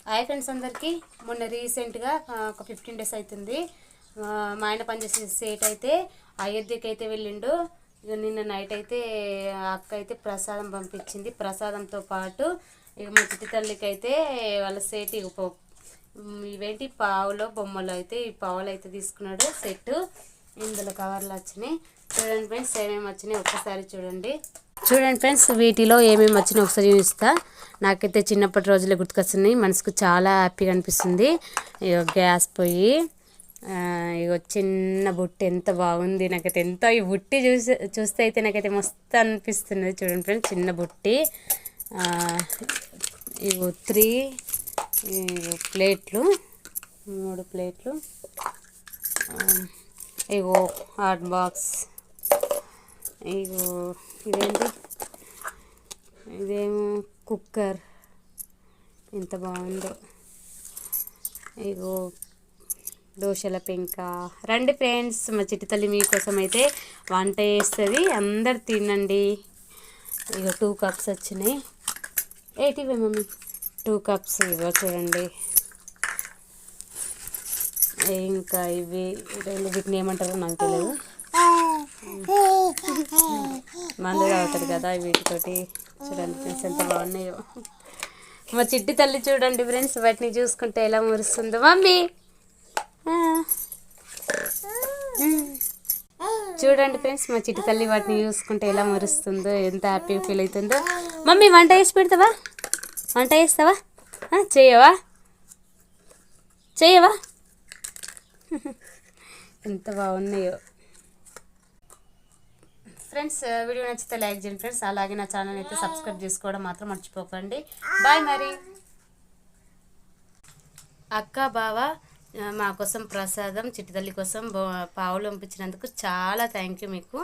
Hi friends అందరికీ. మొన్న రీసెంట్గా ఒక 15 డేస్ అవుతుంది మా ఆయన పనిచేసే సేట్ అయితే అయోధ్యకి అయితే వెళ్ళిండు. ఇక నిన్న నైట్ అయితే అక్క అయితే ప్రసాదం పంపించింది. ప్రసాదంతో పాటు ఇక మా చిట్టి తల్లికి అయితే వాళ్ళ సేట్ ఇవేంటి పావులో బొమ్మలు అయితే ఈ పావులు అయితే తీసుకున్నాడు సెట్. ఇందులో కవర్లు వచ్చినాయి. చూడండి ఫ్రెండ్స్ ఏమేమి వచ్చినాయి ఒక్కసారి చూడండి. వీటిలో ఏమేమి వచ్చినాయి ఒకసారి చూపిస్తా. నాకైతే చిన్నప్పటి రోజులే గుర్తుకొస్తున్నాయి. మనసుకు చాలా హ్యాపీగా అనిపిస్తుంది. ఇక గ్యాస్ పొయ్యి, ఇక చిన్న బుట్టి ఎంత బాగుంది. నాకైతే ఎంత ఈ బుట్టి చూస్తే అయితే నాకైతే మస్తు అనిపిస్తున్నది. చూడండి ఫ్రెండ్స్ చిన్న బుట్టి, ఇగో 3 ప్లేట్లు, 3 ప్లేట్లు, ఇగో హాట్ బాక్స్, ఇగో ఇదేంటి ఇదేమో కుక్కర్ ఎంత బాగుందో. ఇగో దోశల పెంక. రండి ఫ్రెండ్స్, మా చిట్టి తల్లి మీకోసం అయితే వంట చేస్తుంది, అందరు తినండి. ఇగో 2 కప్స్ వచ్చినాయి. ఏటివే మమ్మీ 2 కప్స్ ఇవో చూడండి. ఇంకా ఇవి వీటిని ఏమంటారో నాకు తెలియదు. మందు తాగుతారు కదా వీటితోటి. చూడండి ఫ్రెండ్స్ ఎంత బాగున్నాయో. మా చిట్టి తల్లి చూడండి ఫ్రెండ్స్ వాటిని చూసుకుంటే ఎలా మురుస్తుందో. మమ్మీ చూడండి ఫ్రెండ్స్ మా చిట్టి తల్లి వాటిని చూసుకుంటే ఎలా మురుస్తుందో, ఎంత హ్యాపీగా ఫీల్ అవుతుందో. మమ్మీ వంట చేసి పెడతావా? వంట చేస్తావా? చేయవా? ఎంత బాగున్నాయో ఫ్రెండ్స్. వీడియో నచ్చితే లైక్ చేయండి ఫ్రెండ్స్. అలాగే నా ఛానల్ అయితే సబ్స్క్రైబ్ చేసుకోవడం మాత్రం మర్చిపోకండి. బాయ్. మరి అక్క బావ మా కోసం ప్రసాదం, చిట్టి తల్లి కోసం పావులు పంపించినందుకు చాలా థ్యాంక్ యూ మీకు.